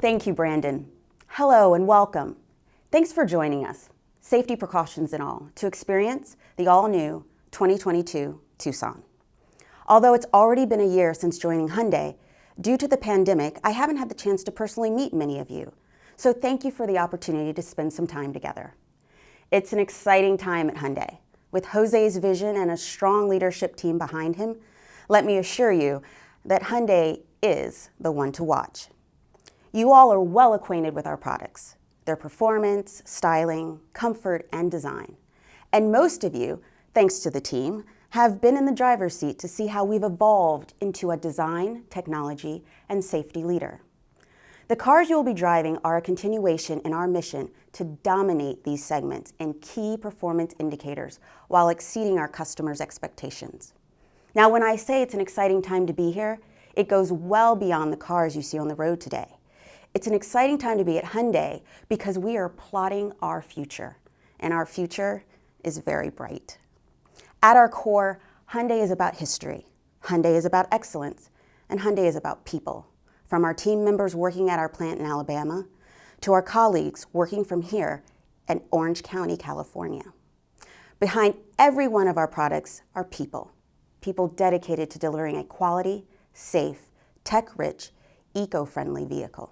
Thank you, Brandon. Hello and welcome. Thanks for joining us, safety precautions and all, to experience the all-new 2022 Tucson. Although it's already been a year since joining Hyundai, due to the pandemic, I haven't had the chance to personally meet many of you. So thank you for the opportunity to spend some time together. It's an exciting time at Hyundai. With Jose's vision and a strong leadership team behind him, let me assure you that Hyundai is the one to watch. You all are well acquainted with our products, their performance, styling, comfort, and design. And most of you, thanks to the team, have been in the driver's seat to see how we've evolved into a design, technology, and safety leader. The cars you will be driving are a continuation in our mission to dominate these segments and key performance indicators while exceeding our customers' expectations. Now, when I say it's an exciting time to be here, it goes well beyond the cars you see on the road today. It's an exciting time to be at Hyundai because we are plotting our future, and our future is very bright. At our core, Hyundai is about history, Hyundai is about excellence, and Hyundai is about people. From our team members working at our plant in Alabama, to our colleagues working from here in Orange County, California. Behind every one of our products are people dedicated to delivering a quality, safe, tech-rich, eco-friendly vehicle.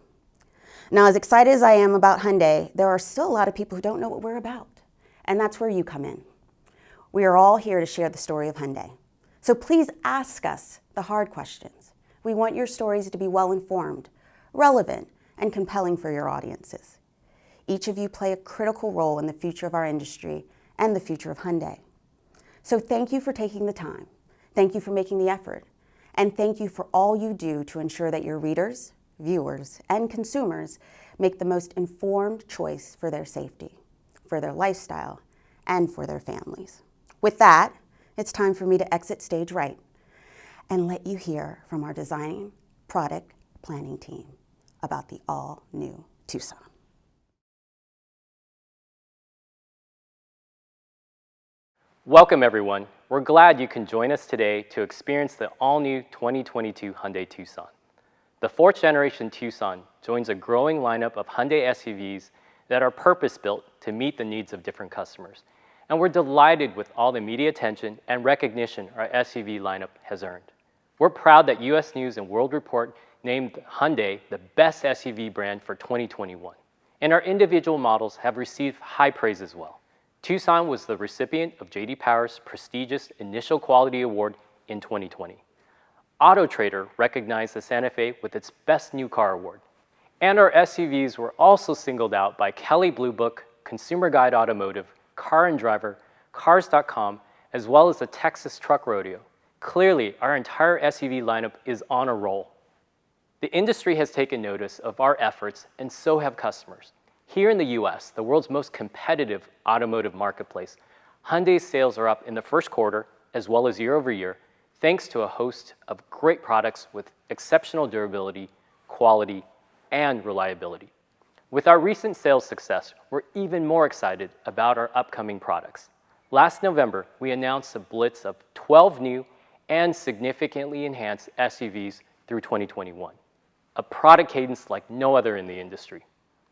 Now, as excited as I am about Hyundai, there are still a lot of people who don't know what we're about, and that's where you come in. We are all here to share the story of Hyundai. So please ask us the hard questions. We want your stories to be well-informed, relevant, and compelling for your audiences. Each of you play a critical role in the future of our industry and the future of Hyundai. So thank you for taking the time. Thank you for making the effort. And thank you for all you do to ensure that your readers, viewers, and consumers make the most informed choice for their safety, for their lifestyle, and for their families. With that, it's time for me to exit stage right and let you hear from our designing product planning team about the all-new Tucson. Welcome everyone. We're glad you can join us today to experience the all-new 2022 Hyundai Tucson. The fourth generation Tucson joins a growing lineup of Hyundai SUVs that are purpose-built to meet the needs of different customers. And we're delighted with all the media attention and recognition our SUV lineup has earned. We're proud that US News and World Report named Hyundai the best SUV brand for 2021. And our individual models have received high praise as well. Tucson was the recipient of J.D. Power's prestigious Initial Quality Award in 2020. Auto Trader recognized the Santa Fe with its Best New Car Award. And our SUVs were also singled out by Kelley Blue Book, Consumer Guide Automotive, Car and Driver, Cars.com, as well as the Texas Truck Rodeo. Clearly, our entire SUV lineup is on a roll. The industry has taken notice of our efforts, and so have customers. Here in the US, the world's most competitive automotive marketplace, Hyundai's sales are up in the first quarter, as well as year over year, thanks to a host of great products with exceptional durability, quality, and reliability. With our recent sales success, we're even more excited about our upcoming products. Last November, we announced a blitz of 12 new and significantly enhanced SUVs through 2021, a product cadence like no other in the industry.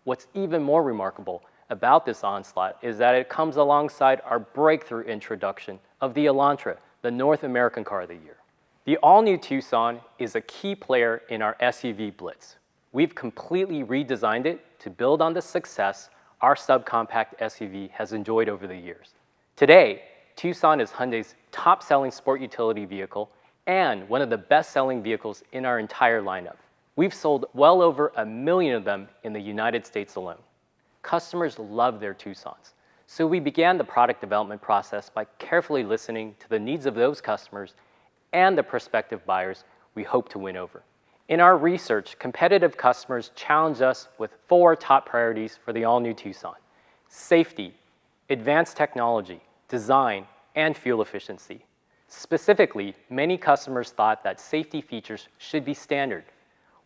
What's even more remarkable about this onslaught is that it comes alongside our breakthrough introduction of the Elantra, the North American Car of the Year. The all-new Tucson is a key player in our SUV blitz. We've completely redesigned it to build on the success our subcompact SUV has enjoyed over the years. Today, Tucson is Hyundai's top-selling sport utility vehicle and one of the best-selling vehicles in our entire lineup. We've sold well over 1 million of them in the United States alone. Customers love their Tucsons. So we began the product development process by carefully listening to the needs of those customers and the prospective buyers we hope to win over. In our research, competitive customers challenged us with 4 top priorities for the all-new Tucson: safety, advanced technology, design, and fuel efficiency. Specifically, many customers thought that safety features should be standard.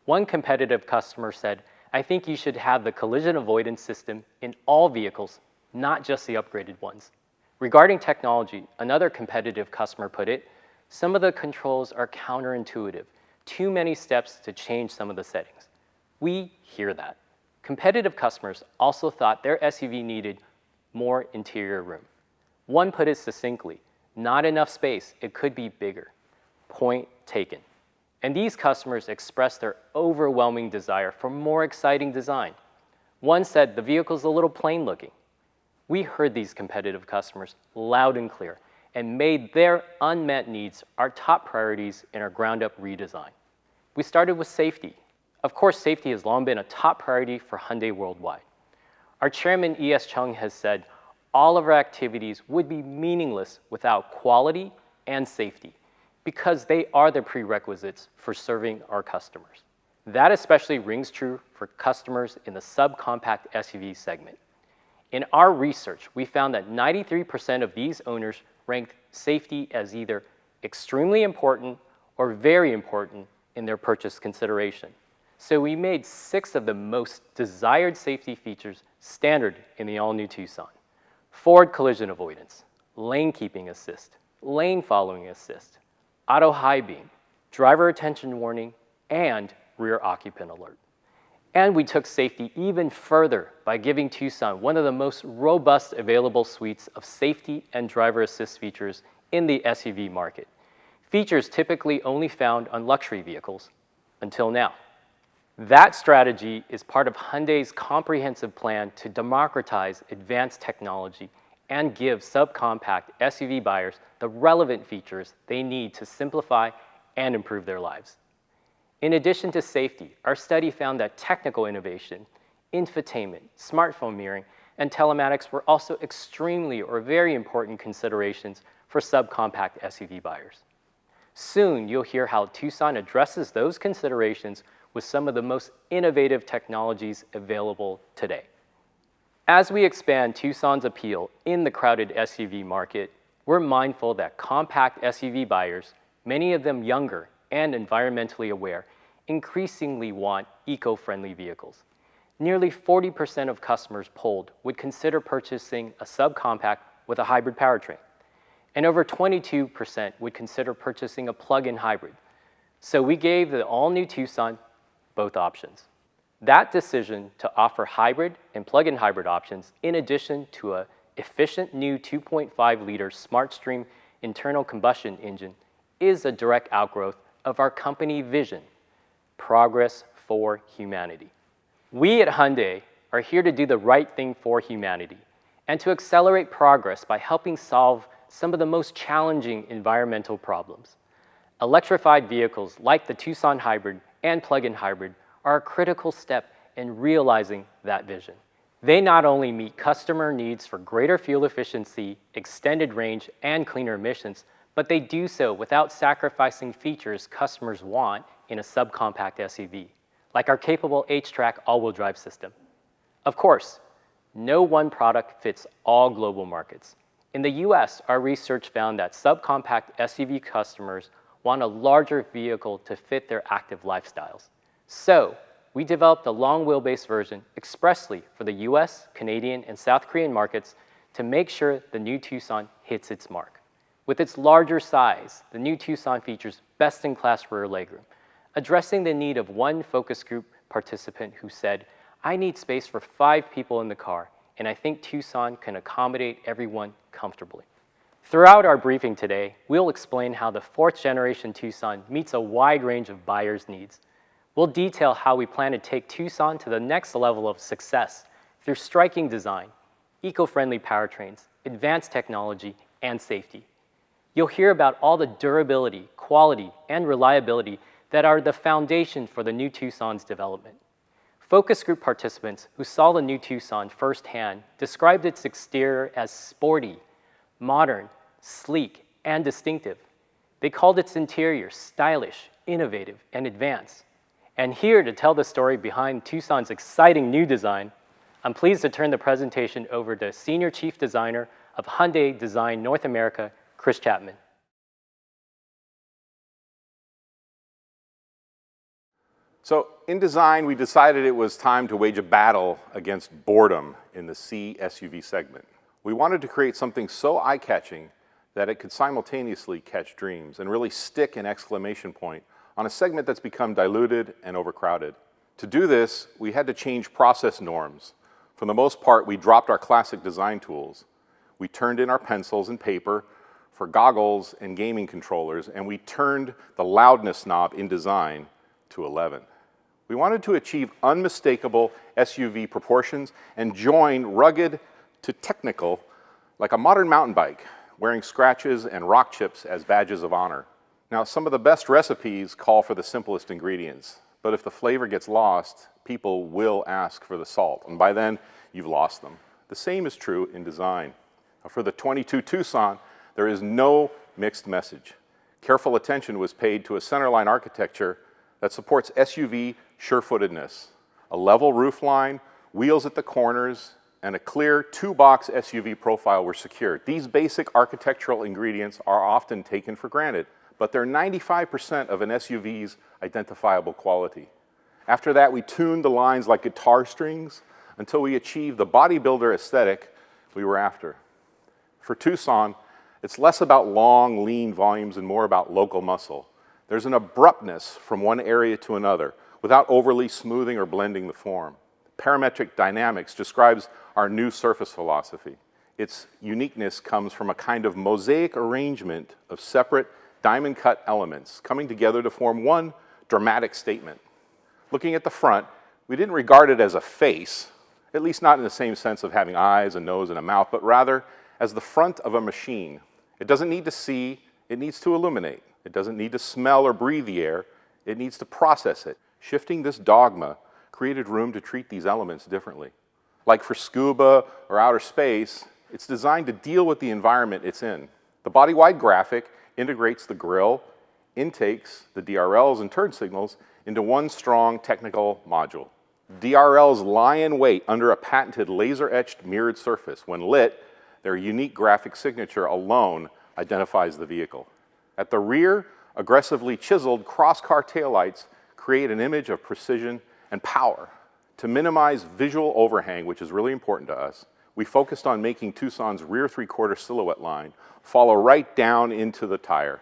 One competitive customer said, "I think you should have the collision avoidance system in all vehicles, not just the upgraded ones." Regarding technology, another competitive customer put it, "Some of the controls are counterintuitive, too many steps to change some of the settings." We hear that. Competitive customers also thought their SUV needed more interior room. One put it succinctly, not enough space, it could be bigger. Point taken. And these customers expressed their overwhelming desire for more exciting design. One said the vehicle's a little plain looking. We heard these competitive customers loud and clear and made their unmet needs our top priorities in our ground-up redesign. We started with safety. Of course, safety has long been a top priority for Hyundai worldwide. Our chairman, E.S. Chung, has said all of our activities would be meaningless without quality and safety because they are the prerequisites for serving our customers. That especially rings true for customers in the subcompact SUV segment. In our research, we found that 93% of these owners ranked safety as either extremely important or very important in their purchase consideration. So we made 6 of the most desired safety features standard in the all-new Tucson. Forward collision avoidance, lane keeping assist, lane following assist, auto high beam, driver attention warning, and rear occupant alert. And we took safety even further by giving Tucson one of the most robust available suites of safety and driver assist features in the SUV market. Features typically only found on luxury vehicles until now. That strategy is part of Hyundai's comprehensive plan to democratize advanced technology and give subcompact SUV buyers the relevant features they need to simplify and improve their lives. In addition to safety, our study found that technical innovation, infotainment, smartphone mirroring, and telematics were also extremely or very important considerations for subcompact SUV buyers. Soon, you'll hear how Tucson addresses those considerations with some of the most innovative technologies available today. As we expand Tucson's appeal in the crowded SUV market, we're mindful that compact SUV buyers, many of them younger and environmentally aware, increasingly want eco-friendly vehicles. Nearly 40% of customers polled would consider purchasing a subcompact with a hybrid powertrain, and over 22% would consider purchasing a plug-in hybrid. So we gave the all-new Tucson both options. That decision to offer hybrid and plug-in hybrid options, in addition to an efficient new 2.5-liter SmartStream internal combustion engine, is a direct outgrowth of our company vision, progress for humanity. We at Hyundai are here to do the right thing for humanity and to accelerate progress by helping solve some of the most challenging environmental problems. Electrified vehicles like the Tucson Hybrid and plug-in hybrid are a critical step in realizing that vision. They not only meet customer needs for greater fuel efficiency, extended range, and cleaner emissions, but they do so without sacrificing features customers want in a subcompact SUV, like our capable H-Track all-wheel drive system. Of course, no one product fits all global markets. In the US, our research found that subcompact SUV customers want a larger vehicle to fit their active lifestyles. So, we developed a long wheelbase version expressly for the US, Canadian, and South Korean markets to make sure the new Tucson hits its mark. With its larger size, the new Tucson features best-in-class rear legroom, addressing the need of one focus group participant who said, "I need space for 5 people in the car, and I think Tucson can accommodate everyone comfortably." Throughout our briefing today, we'll explain how the 4th-generation Tucson meets a wide range of buyers' needs. We'll detail how we plan to take Tucson to the next level of success through striking design, eco-friendly powertrains, advanced technology, and safety. You'll hear about all the durability, quality, and reliability that are the foundation for the new Tucson's development. Focus group participants who saw the new Tucson firsthand described its exterior as sporty, modern, sleek, and distinctive. They called its interior stylish, innovative, and advanced. And here to tell the story behind Tucson's exciting new design, I'm pleased to turn the presentation over to Senior Chief Designer of Hyundai Design North America, Chris Chapman. So in design, we decided it was time to wage a battle against boredom in the C SUV segment. We wanted to create something so eye-catching that it could simultaneously catch dreams and really stick an exclamation point on a segment that's become diluted and overcrowded. To do this, we had to change process norms. For the most part, we dropped our classic design tools. We turned in our pencils and paper for goggles and gaming controllers, and we turned the loudness knob in design to 11. We wanted to achieve unmistakable SUV proportions and join rugged to technical like a modern mountain bike, wearing scratches and rock chips as badges of honor. Now, some of the best recipes call for the simplest ingredients, but if the flavor gets lost, people will ask for the salt, and by then, you've lost them. The same is true in design. Now, for the 22 Tucson, there is no mixed message. Careful attention was paid to a centerline architecture that supports SUV sure-footedness. A level roofline, wheels at the corners, and a clear two-box SUV profile were secured. These basic architectural ingredients are often taken for granted, but they're 95% of an SUV's identifiable quality. After that, we tuned the lines like guitar strings until we achieved the bodybuilder aesthetic we were after. For Tucson, it's less about long, lean volumes and more about local muscle. There's an abruptness from one area to another without overly smoothing or blending the form. Parametric dynamics describes our new surface philosophy. Its uniqueness comes from a kind of mosaic arrangement of separate diamond-cut elements coming together to form one dramatic statement. Looking at the front, we didn't regard it as a face, at least not in the same sense of having eyes, a nose, and a mouth, but rather as the front of a machine. It doesn't need to see, it needs to illuminate. It doesn't need to smell or breathe the air, it needs to process it. Shifting this dogma created room to treat these elements differently. Like for scuba or outer space, it's designed to deal with the environment it's in. The body-wide graphic integrates the grille, intakes, the DRLs and turn signals into one strong technical module. DRLs lie in wait under a patented laser-etched mirrored surface. When lit, their unique graphic signature alone identifies the vehicle. At the rear, aggressively chiseled cross-car taillights create an image of precision and power. To minimize visual overhang, which is really important to us, we focused on making Tucson's rear three-quarter silhouette line follow right down into the tire.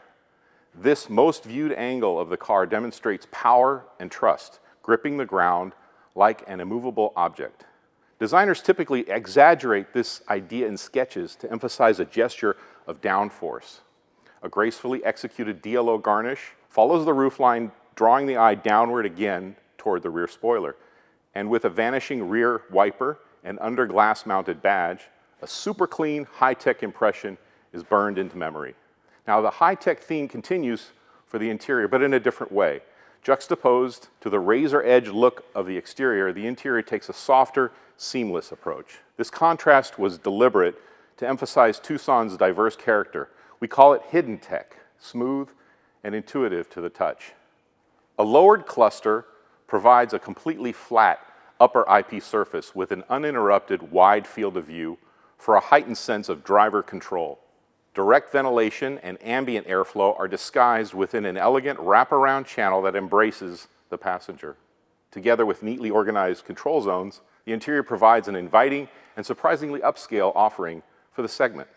This most viewed angle of the car demonstrates power and trust, gripping the ground like an immovable object. Designers typically exaggerate this idea in sketches to emphasize a gesture of downforce. A gracefully executed DLO garnish follows the roofline, drawing the eye downward again toward the rear spoiler. And with a vanishing rear wiper and under glass mounted badge, a super clean, high-tech impression is burned into memory. Now, the high-tech theme continues for the interior, but in a different way. Juxtaposed to the razor-edge look of the exterior, the interior takes a softer, seamless approach. This contrast was deliberate to emphasize Tucson's diverse character. We call it hidden tech, smooth and intuitive to the touch. A lowered cluster provides a completely flat upper IP surface with an uninterrupted wide field of view for a heightened sense of driver control. Direct ventilation and ambient airflow are disguised within an elegant wraparound channel that embraces the passenger. Together with neatly organized control zones, the interior provides an inviting and surprisingly upscale offering for the segment.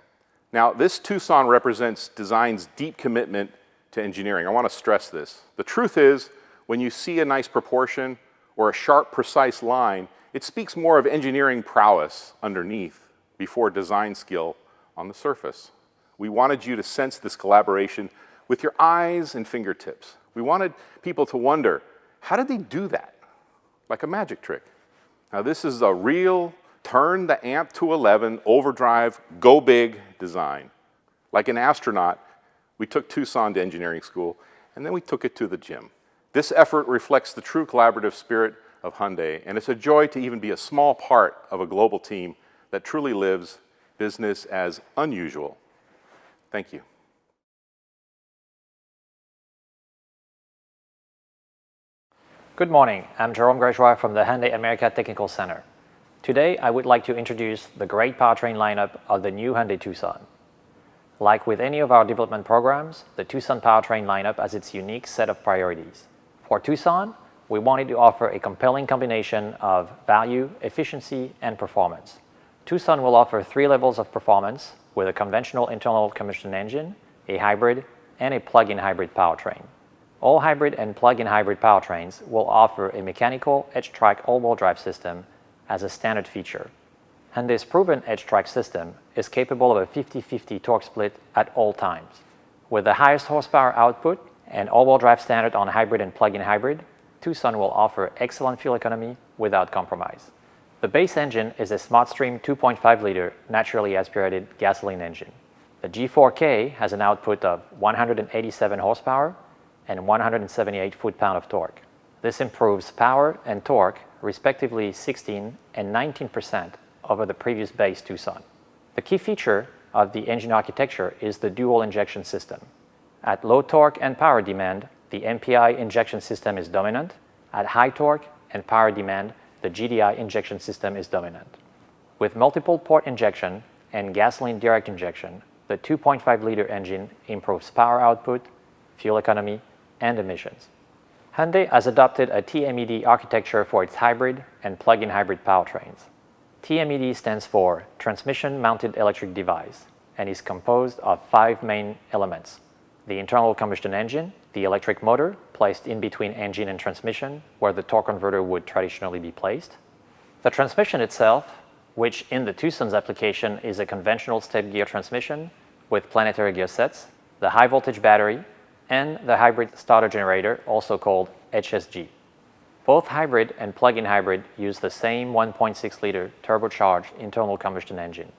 Now, this Tucson represents design's deep commitment to engineering. I want to stress this. The truth is, when you see a nice proportion or a sharp, precise line, it speaks more of engineering prowess underneath before design skill on the surface. We wanted you to sense this collaboration with your eyes and fingertips. We wanted people to wonder, how did they do that? Like a magic trick. Now, this is a real turn the amp to 11, overdrive, go big design. Like an astronaut, we took Tucson to engineering school, and then we took it to the gym. This effort reflects the true collaborative spirit of Hyundai, and it's a joy to even be a small part of a global team that truly lives business as unusual. Thank you. Good morning, I'm Jerome Grajois from the Hyundai America Technical Center. Today, I would like to introduce the great powertrain lineup of the new Hyundai Tucson. Like with any of our development programs, the Tucson powertrain lineup has its unique set of priorities. For Tucson, we wanted to offer a compelling combination of value, efficiency, and performance. Tucson will offer 3 levels of performance with a conventional internal combustion engine, a hybrid, and a plug-in hybrid powertrain. All hybrid and plug-in hybrid powertrains will offer a mechanical edge-track all-wheel drive system as a standard feature. Hyundai's proven edge-track system is capable of a 50-50 torque split at all times. With the highest horsepower output and all-wheel drive standard on hybrid and plug-in hybrid, Tucson will offer excellent fuel economy without compromise. The base engine is a SmartStream 2.5-liter naturally aspirated gasoline engine. The G4K has an output of 187 horsepower and 178 foot-pound of torque. This improves power and torque respectively 16 and 19% over the previous base Tucson. The key feature of the engine architecture is the dual injection system. At low torque and power demand, the MPI injection system is dominant. At high torque and power demand, the GDI injection system is dominant. With multiple port injection and gasoline direct injection, the 2.5-liter engine improves power output, fuel economy, and emissions. Hyundai has adopted a TMED architecture for its hybrid and plug-in hybrid powertrains. TMED stands for Transmission Mounted Electric Device and is composed of 5 main elements: the internal combustion engine, the electric motor placed in between engine and transmission where the torque converter would traditionally be placed, the transmission itself, which in the Tucson's application is a conventional step-gear transmission with planetary gear sets, the high-voltage battery, and the hybrid starter generator, also called HSG. Both hybrid and plug-in hybrid use the same 1.6-liter turbocharged internal combustion engine.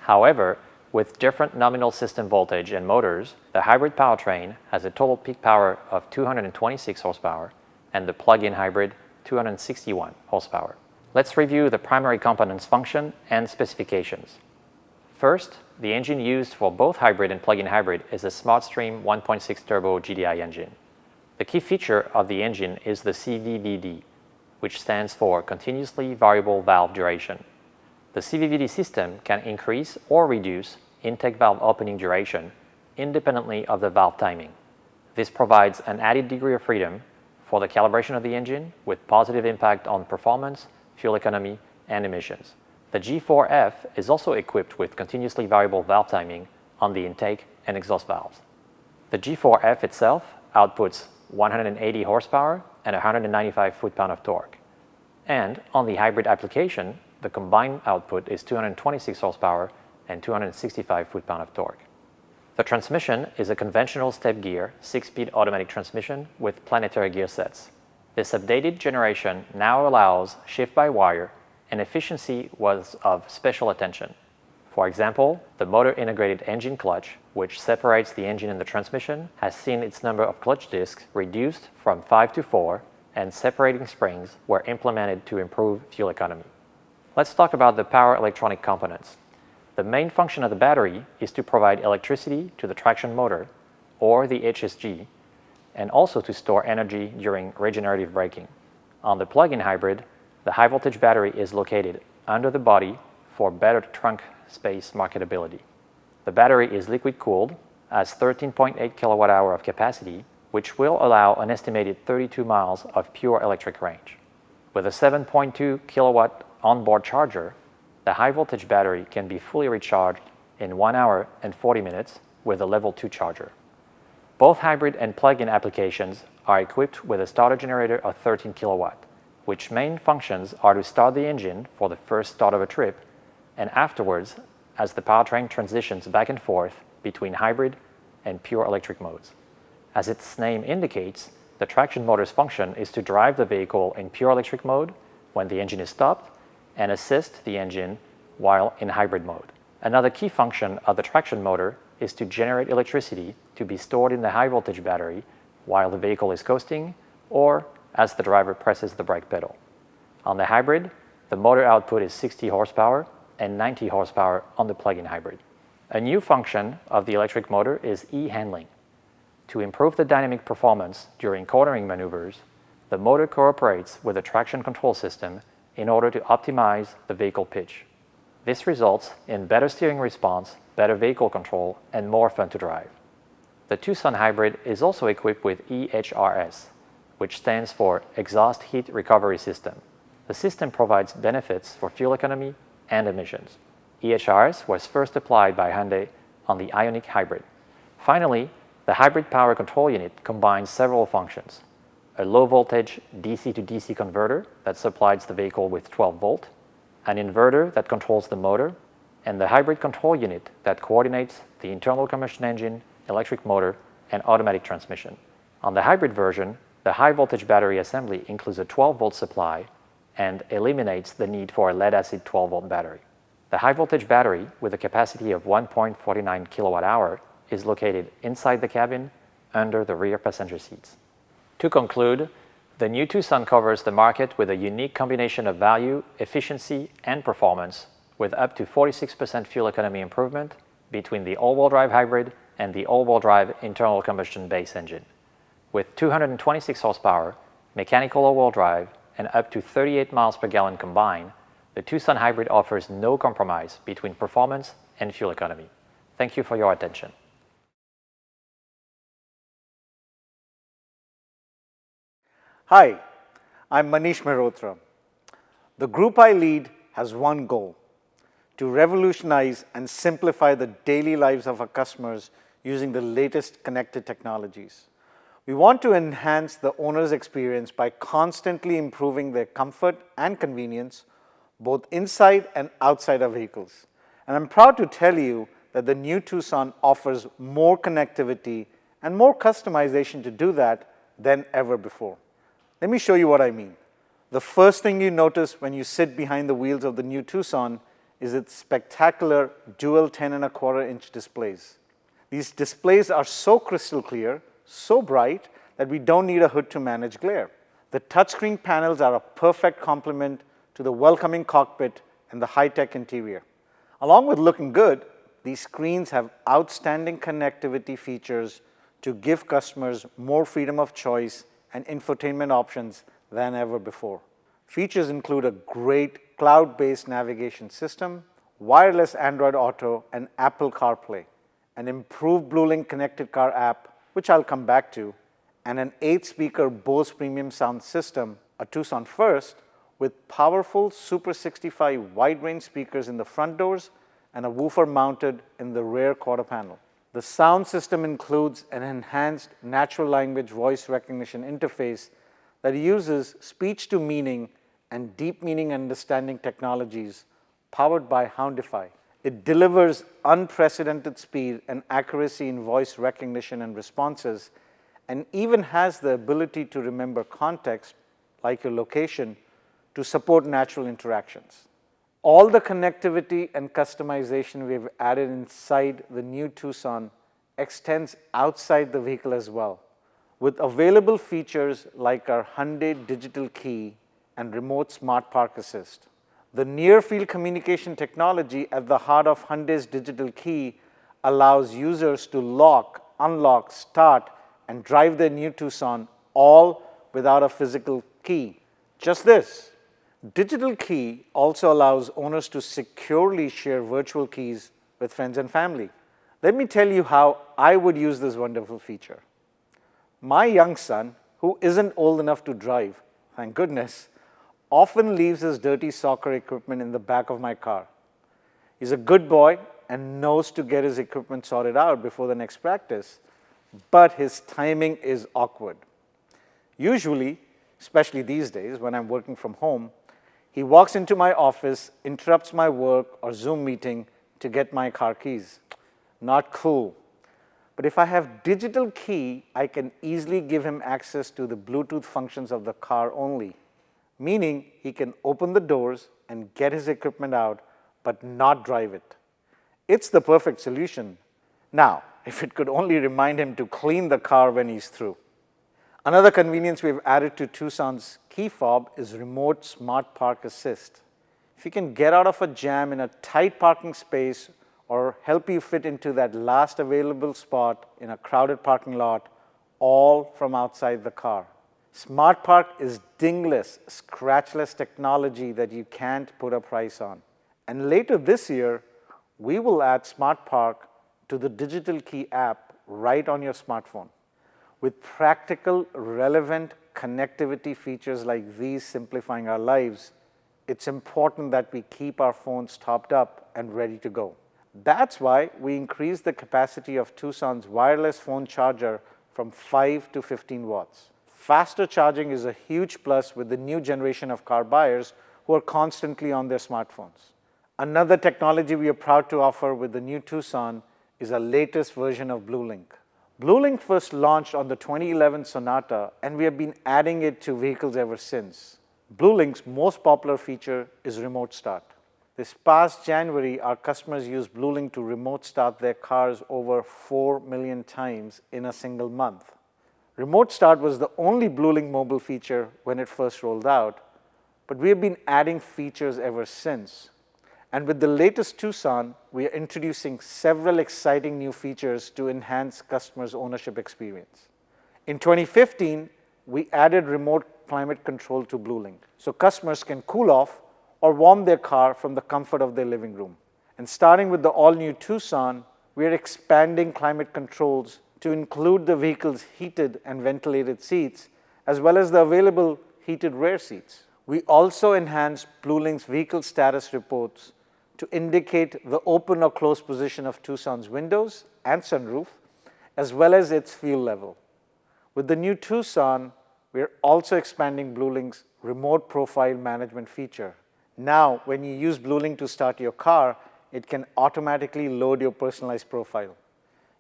However, with different nominal system voltage and motors, the hybrid powertrain has a total peak power of 226 horsepower and the plug-in hybrid 261 horsepower. Let's review the primary components' function and specifications. First, the engine used for both hybrid and plug-in hybrid is a SmartStream 1.6 turbo GDI engine. The key feature of the engine is the CVVD, which stands for Continuously Variable Valve Duration. The CVVD system can increase or reduce intake valve opening duration independently of the valve timing. This provides an added degree of freedom for the calibration of the engine with positive impact on performance, fuel economy, and emissions. The G4F is also equipped with continuously variable valve timing on the intake and exhaust valves. The G4F itself outputs 180 horsepower and 195 foot-pound of torque. And on the hybrid application, the combined output is 226 horsepower and 265 foot-pound of torque. The transmission is a conventional step-gear, 6-speed automatic transmission with planetary gear sets. This updated generation now allows shift-by-wire, and efficiency was of special attention. For example, the motor-integrated engine clutch, which separates the engine and the transmission, has seen its number of clutch discs reduced from 5 to 4, and separating springs were implemented to improve fuel economy. Let's talk about the power electronic components. The main function of the battery is to provide electricity to the traction motor, or the HSG, and also to store energy during regenerative braking. On the plug-in hybrid, the high-voltage battery is located under the body for better trunk space marketability. The battery is liquid-cooled, has 13.8 kilowatt-hour of capacity, which will allow an estimated 32 miles of pure electric range. With a 7.2 kilowatt onboard charger, the high-voltage battery can be fully recharged in 1 hour and 40 minutes with a level 2 charger. Both hybrid and plug-in applications are equipped with a starter generator of 13 kilowatt, which main functions are to start the engine for the first start of a trip and afterwards as the powertrain transitions back and forth between hybrid and pure electric modes. As its name indicates, the traction motor's function is to drive the vehicle in pure electric mode when the engine is stopped and assist the engine while in hybrid mode. Another key function of the traction motor is to generate electricity to be stored in the high-voltage battery while the vehicle is coasting or as the driver presses the brake pedal. On the hybrid, the motor output is 60 horsepower and 90 horsepower on the plug-in hybrid. A new function of the electric motor is e-handling. To improve the dynamic performance during cornering maneuvers, the motor cooperates with the traction control system in order to optimize the vehicle pitch. This results in better steering response, better vehicle control, and more fun to drive. The Tucson hybrid is also equipped with EHRS, which stands for Exhaust Heat Recovery System. The system provides benefits for fuel economy and emissions. EHRS was first applied by Hyundai on the Ioniq hybrid. Finally, The hybrid power control unit combines several functions: a low-voltage DC to DC converter that supplies the vehicle with 12 volt, an inverter that controls the motor, and the hybrid control unit that coordinates the internal combustion engine, electric motor, and automatic transmission. On the hybrid version, the high-voltage battery assembly includes a 12-volt supply and eliminates the need for a lead-acid 12-volt battery. The high-voltage battery, with a capacity of 1.49 kilowatt-hour, is located inside the cabin under the rear passenger seats. To conclude, the new Tucson covers the market with a unique combination of value, efficiency, and performance, with up to 46% fuel economy improvement between the all-wheel drive hybrid and the all-wheel drive internal combustion base engine. With 226 horsepower, mechanical all-wheel drive, and up to 38 miles per gallon combined, the Tucson hybrid offers no compromise between performance and fuel economy. Thank you for your attention. Hi, I'm Manish Mehrotra. The group I lead has one goal: to revolutionize and simplify the daily lives of our customers using the latest connected technologies. We want to enhance the owner's experience by constantly improving their comfort and convenience, both inside and outside our vehicles. And I'm proud to tell you that the new Tucson offers more connectivity and more customization to do that than ever before. Let me show you what I mean. The first thing you notice when you sit behind the wheels of the new Tucson is its spectacular dual 10.25-inch displays. These displays are so crystal clear, so bright, that we don't need a hood to manage glare. The touchscreen panels are a perfect complement to the welcoming cockpit and the high-tech interior. Along with looking good, these screens have outstanding connectivity features to give customers more freedom of choice and infotainment options than ever before. Features include a great cloud-based navigation system, wireless Android Auto and Apple CarPlay, an improved BlueLink connected car app, which I'll come back to, and an 8-speaker Bose premium sound system, a Tucson first, with powerful Super 65 wide-range speakers in the front doors and a woofer mounted in the rear quarter panel. The sound system includes an enhanced natural language voice recognition interface that uses speech-to-meaning and deep meaning understanding technologies powered by Hyundai. It delivers unprecedented speed and accuracy in voice recognition and responses, and even has the ability to remember context, like your location, to support natural interactions. All the connectivity and customization we've added inside the new Tucson extends outside the vehicle as well, with available features like our Hyundai Digital Key and Remote Smart Park Assist. The near-field communication technology at the heart of Hyundai's Digital Key allows users to lock, unlock, start, and drive their new Tucson all without a physical key. Just this. Digital Key also allows owners to securely share virtual keys with friends and family. Let me tell you how I would use this wonderful feature. My young son, who isn't old enough to drive, thank goodness, often leaves his dirty soccer equipment in the back of my car. He's a good boy and knows to get his equipment sorted out before the next practice, but his timing is awkward. Usually, especially these days when I'm working from home, he walks into my office, interrupts my work or Zoom meeting to get my car keys. Not cool. But if I have Digital Key, I can easily give him access to the Bluetooth functions of the car only, meaning he can open the doors and get his equipment out, but not drive it. It's the perfect solution. Now, if it could only remind him to clean the car when he's through. Another convenience we've added to Tucson's key fob is Remote Smart Park Assist. If you can get out of a jam in a tight parking space or help you fit into that last available spot in a crowded parking lot, all from outside the car. Smart Park is dingless, scratchless technology that you can't put a price on. And later this year, we will add Smart Park to the Digital Key app right on your smartphone. With practical, relevant connectivity features like these simplifying our lives, it's important that we keep our phones topped up and ready to go. That's why we increased the capacity of Tucson's wireless phone charger from 5 to 15 watts. Faster charging is a huge plus with the new generation of car buyers who are constantly on their smartphones. Another technology we are proud to offer with the new Tucson is our latest version of BlueLink. BlueLink first launched on the 2011 Sonata, and we have been adding it to vehicles ever since. BlueLink's most popular feature is remote start. This past January, our customers used BlueLink to remote start their cars over 4 million times in a single month. Remote start was the only BlueLink mobile feature when it first rolled out, but we have been adding features ever since. And with the latest Tucson, we are introducing several exciting new features to enhance customers' ownership experience. In 2015, we added remote climate control to BlueLink, so customers can cool off or warm their car from the comfort of their living room. And starting with the all-new Tucson, we are expanding climate controls to include the vehicle's heated and ventilated seats, as well as the available heated rear seats. We also enhanced BlueLink's vehicle status reports to indicate the open or closed position of Tucson's windows and sunroof, as well as its fuel level. With the new Tucson, we are also expanding BlueLink's remote profile management feature. Now, when you use BlueLink to start your car, it can automatically load your personalized profile.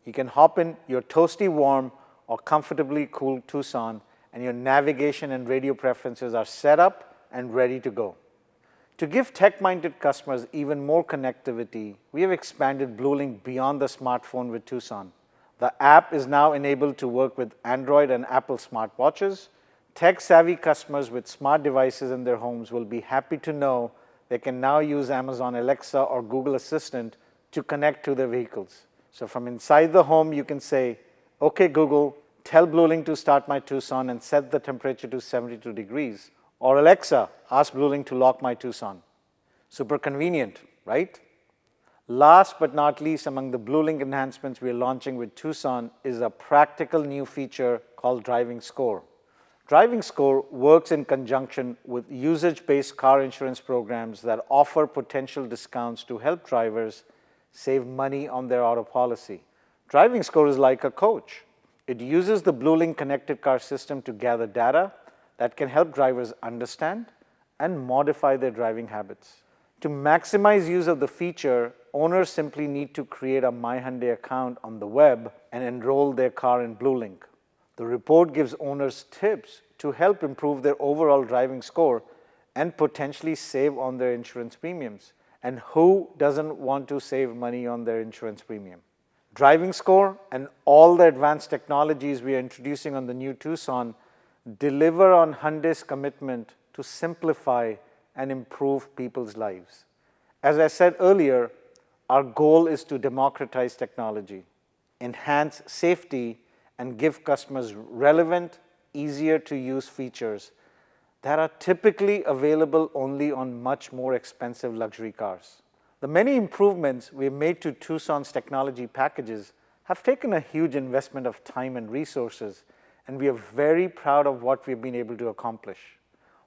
You can hop in your toasty warm or comfortably cool Tucson, and your navigation and radio preferences are set up and ready to go. To give tech-minded customers even more connectivity, we have expanded BlueLink beyond the smartphone with Tucson. The app is now enabled to work with Android and Apple smartwatches. Tech-savvy customers with smart devices in their homes will be happy to know they can now use Amazon Alexa or Google Assistant to connect to their vehicles. So from inside the home, you can say, "Okay, Google, tell BlueLink to start my Tucson and set the temperature to 72 degrees. Or Alexa, ask BlueLink to lock my Tucson." Super convenient, right? Last but not least, among the BlueLink enhancements we are launching with Tucson is a practical new feature called Driving Score. Driving Score works in conjunction with usage-based car insurance programs that offer potential discounts to help drivers save money on their auto policy. Driving Score is like a coach. It uses the BlueLink connected car system to gather data that can help drivers understand and modify their driving habits. To maximize use of the feature, owners simply need to create a My Hyundai account on the web and enroll their car in BlueLink. The report gives owners tips to help improve their overall driving score and potentially save on their insurance premiums. And who doesn't want to save money on their insurance premium? Driving Score and all the advanced technologies we are introducing on the new Tucson deliver on Hyundai's commitment to simplify and improve people's lives. As I said earlier, our goal is to democratize technology, enhance safety, and give customers relevant, easier to use features that are typically available only on much more expensive luxury cars. The many improvements we have made to Tucson's technology packages have taken a huge investment of time and resources, and we are very proud of what we've been able to accomplish.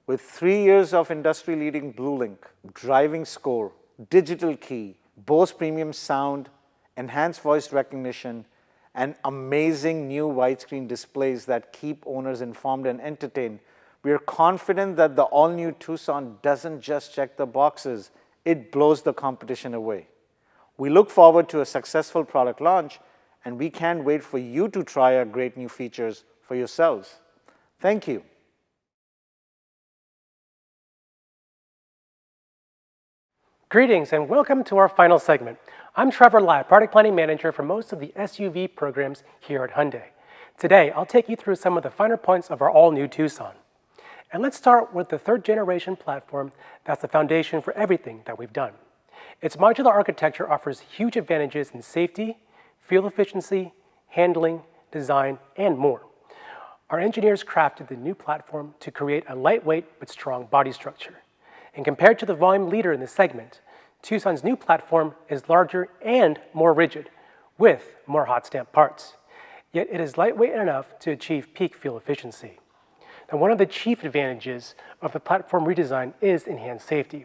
With 3 years of industry-leading BlueLink, Driving Score, Digital Key, Bose Premium Sound, enhanced voice recognition, and amazing new widescreen displays that keep owners informed and entertained, we are confident that the all-new Tucson doesn't just check the boxes, it blows the competition away. We look forward to a successful product launch, and we can't wait for you to try our great new features for yourselves. Thank you. Greetings and welcome to our final segment. I'm Trevor Lai, Product Planning Manager for most of the SUV programs here at Hyundai. Today, I'll take you through some of the finer points of our all-new Tucson. And let's start with the third generation platform that's the foundation for everything that we've done. Its modular architecture offers huge advantages in safety, fuel efficiency, handling, design, and more. Our engineers crafted the new platform to create a lightweight but strong body structure. And compared to the volume leader in the segment, Tucson's new platform is larger and more rigid, with more hot stamp parts. Yet it is lightweight enough to achieve peak fuel efficiency. Now, one of the chief advantages of the platform redesign is enhanced safety.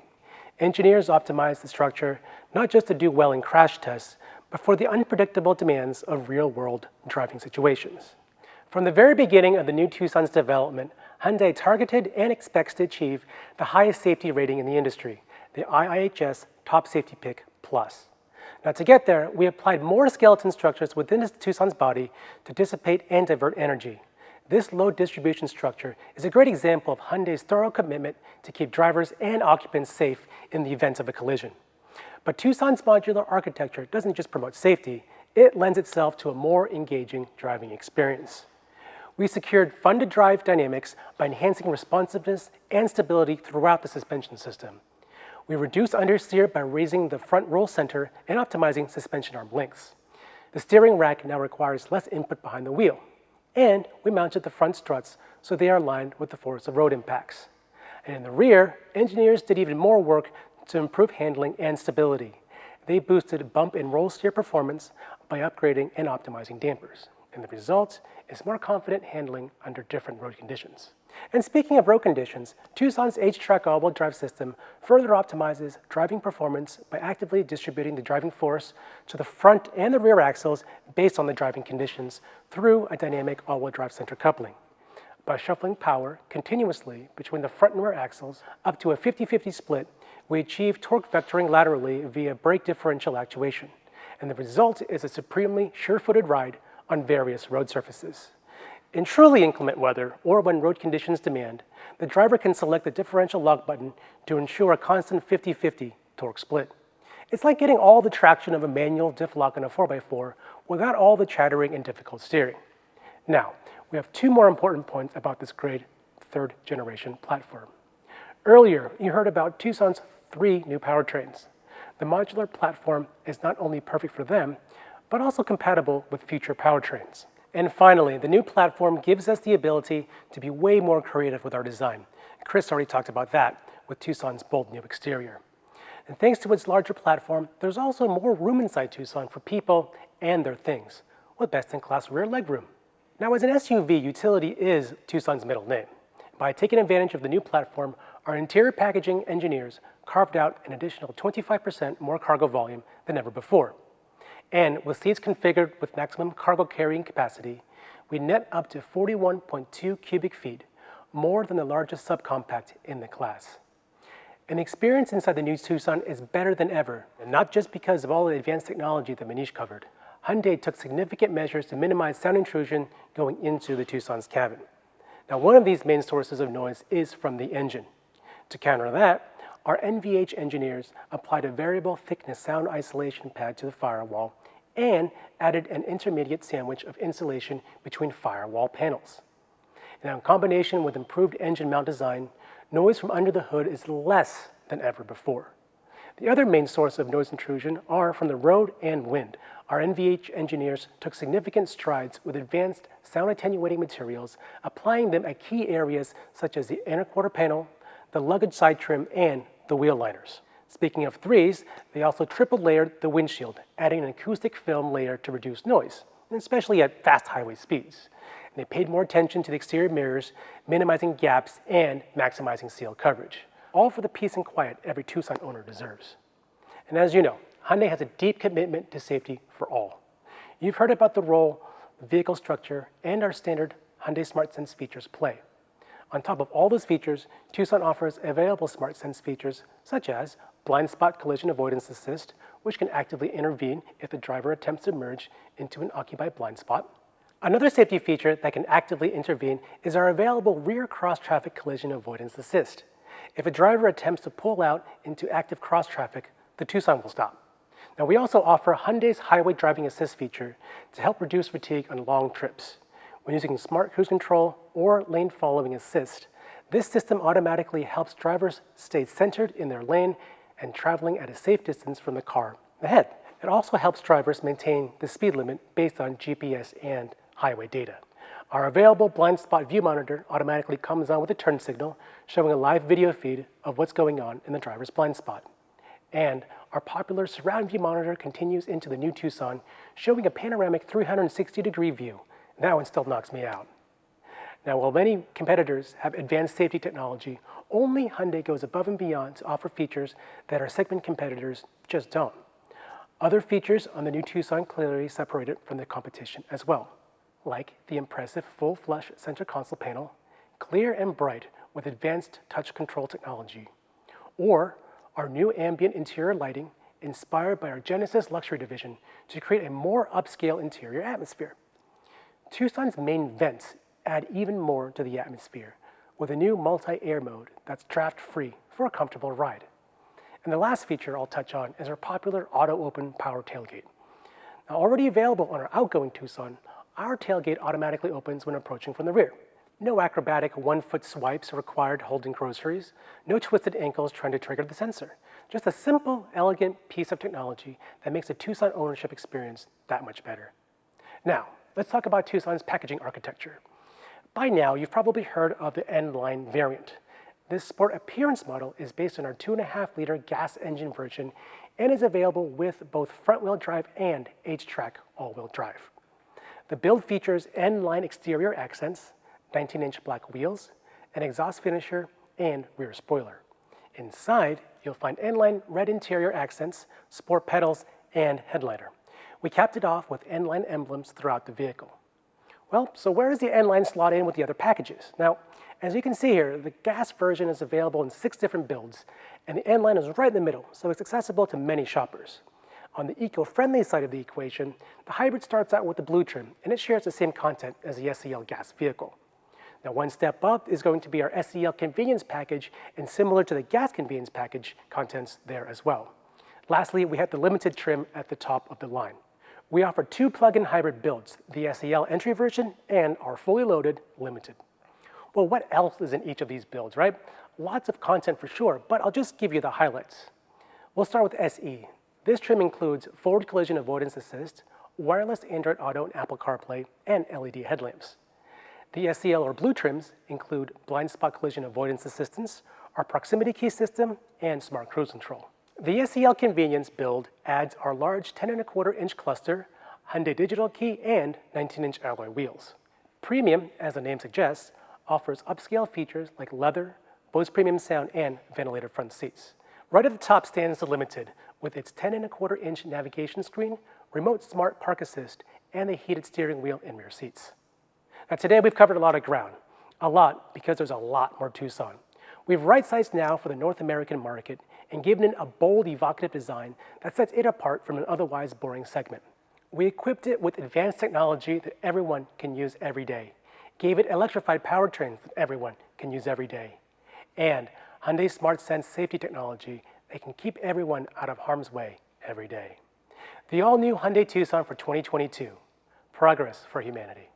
Engineers optimized the structure not just to do well in crash tests, but for the unpredictable demands of real-world driving situations. From the very beginning of the new Tucson's development, Hyundai targeted and expects to achieve the highest safety rating in the industry, the IIHS Top Safety Pick Plus. Now to get there, we applied more skeleton structures within Tucson's body to dissipate and divert energy. This load distribution structure is a great example of Hyundai's thorough commitment to keep drivers and occupants safe in the event of a collision. But Tucson's modular architecture doesn't just promote safety, it lends itself to a more engaging driving experience. We secured fun-to-drive dynamics by enhancing responsiveness and stability throughout the suspension system. We reduced understeer by raising the front roll center and optimizing suspension arm lengths. The steering rack now requires less input behind the wheel. And we mounted the front struts so they are aligned with the force of road impacts. And in the rear, engineers did even more work to improve handling and stability. They boosted bump and roll steer performance by upgrading and optimizing dampers. And the result is more confident handling under different road conditions. And speaking of road conditions, Tucson's H-Track all-wheel drive system further optimizes driving performance by actively distributing the driving force to the front and the rear axles based on the driving conditions through a dynamic all-wheel drive center coupling. By shuffling power continuously between the front and rear axles up to a 50-50 split, we achieve torque vectoring laterally via brake differential actuation. And the result is a supremely sure-footed ride on various road surfaces. In truly inclement weather, or when road conditions demand, the driver can select the differential lock button to ensure a constant 50-50 torque split. It's like getting all the traction of a manual diff lock on a 4x4 without all the chattering and difficult steering. Now, we have two more important points about this great third-generation platform. Earlier, you heard about Tucson's 3 new powertrains. The modular platform is not only perfect for them, but also compatible with future powertrains. And finally, the new platform gives us the ability to be way more creative with our design. Chris already talked about that with Tucson's bold new exterior. And thanks to its larger platform, there's also more room inside Tucson for people and their things, with best-in-class rear legroom. Now, as an SUV, utility is Tucson's middle name. By taking advantage of the new platform, our interior packaging engineers carved out an additional 25% more cargo volume than ever before. And with seats configured with maximum cargo carrying capacity, we net up to 41.2 cubic feet, more than the largest subcompact in the class. And the experience inside the new Tucson is better than ever, and not just because of all the advanced technology that Manish covered. Hyundai took significant measures to minimize sound intrusion going into the Tucson's cabin. Now, one of these main sources of noise is from the engine. To counter that, our NVH engineers applied a variable thickness sound isolation pad to the firewall and added an intermediate sandwich of insulation between firewall panels. Now, in combination with improved engine mount design, noise from under the hood is less than ever before. The other main source of noise intrusion are from the road and wind. Our NVH engineers took significant strides with advanced sound attenuating materials, applying them at key areas such as the inner quarter panel, the luggage side trim, and the wheel liners. Speaking of threes, they also triple layered the windshield, adding an acoustic film layer to reduce noise, especially at fast highway speeds. And they paid more attention to the exterior mirrors, minimizing gaps and maximizing seal coverage, all for the peace and quiet every Tucson owner deserves. And as you know, Hyundai has a deep commitment to safety for all. You've heard about the role the vehicle structure and our standard Hyundai SmartSense features play. On top of all those features, Tucson offers available SmartSense features such as blind spot collision avoidance assist, which can actively intervene if the driver attempts to merge into an occupied blind spot. Another safety feature that can actively intervene is our available rear cross-traffic collision avoidance assist. If a driver attempts to pull out into active cross-traffic, the Tucson will stop. Now, we also offer Hyundai's Highway Driving Assist feature to help reduce fatigue on long trips. When using smart cruise control or lane following assist, this system automatically helps drivers stay centered in their lane and traveling at a safe distance from the car ahead. It also helps drivers maintain the speed limit based on GPS and highway data. Our available blind spot view monitor automatically comes on with a turn signal, showing a live video feed of what's going on in the driver's blind spot. And our popular surround view monitor continues into the new Tucson, showing a panoramic 360-degree view. That one still knocks me out. Now, while many competitors have advanced safety technology, only Hyundai goes above and beyond to offer features that our segment competitors just don't. Other features on the new Tucson clearly separate it from the competition as well, like the impressive full flush center console panel, clear and bright with advanced touch control technology, or our new ambient interior lighting inspired by our Genesis luxury division to create a more upscale interior atmosphere. Tucson's main vents add even more to the atmosphere with a new multi-air mode that's draft-free for a comfortable ride. And the last feature I'll touch on is our popular auto-open power tailgate. Now, already available on our outgoing Tucson, our tailgate automatically opens when approaching from the rear. No acrobatic one-foot swipes required holding groceries, no twisted ankles trying to trigger the sensor. Just a simple, elegant piece of technology that makes the Tucson ownership experience that much better. Now, let's talk about Tucson's packaging architecture. By now, you've probably heard of the N-Line variant. This sport appearance model is based on our 2.5-liter gas engine version and is available with both front-wheel drive and H-Track all-wheel drive. The build features N-Line exterior accents, 19-inch black wheels, an exhaust finisher, and rear spoiler. Inside, you'll find N-Line red interior accents, sport pedals, and headliner. We capped it off with N-Line emblems throughout the vehicle. Well, so where does the N-Line slot in with the other packages? Now, as you can see here, the gas version is available in 6 different builds, and the N-Line is right in the middle, so it's accessible to many shoppers. On the eco-friendly side of the equation, the hybrid starts out with the blue trim, and it shares the same content as the SEL gas vehicle. Now, one step up is going to be our SEL convenience package, and similar to the gas convenience package, contents there as well. Lastly, we have the limited trim at the top of the line. We offer 2 plug-in hybrid builds, the SEL entry version and our fully loaded limited. Well, what else is in each of these builds, right? Lots of content for sure, but I'll just give you the highlights. We'll start with SE. This trim includes forward collision avoidance assist, wireless Android Auto and Apple CarPlay, and LED headlamps. The SEL or blue trims include blind spot collision avoidance assistance, our proximity key system, and smart cruise control. The SEL convenience build adds our large 10.25-inch cluster, Hyundai digital key, and 19-inch alloy wheels. Premium, as the name suggests, offers upscale features like leather, Bose premium sound, and ventilated front seats. Right at the top stands the Limited with its 10.25-inch navigation screen, remote smart park assist, and the heated steering wheel and rear seats. Now today we've covered a lot of ground. A lot because there's a lot more Tucson. We've right-sized now for the North American market and given it a bold, evocative design that sets it apart from an otherwise boring segment. We equipped it with advanced technology that everyone can use every day, gave it electrified powertrains that everyone can use every day, and Hyundai Smart Sense safety technology that can keep everyone out of harm's way every day. The all-new Hyundai Tucson for 2022. Progress for humanity.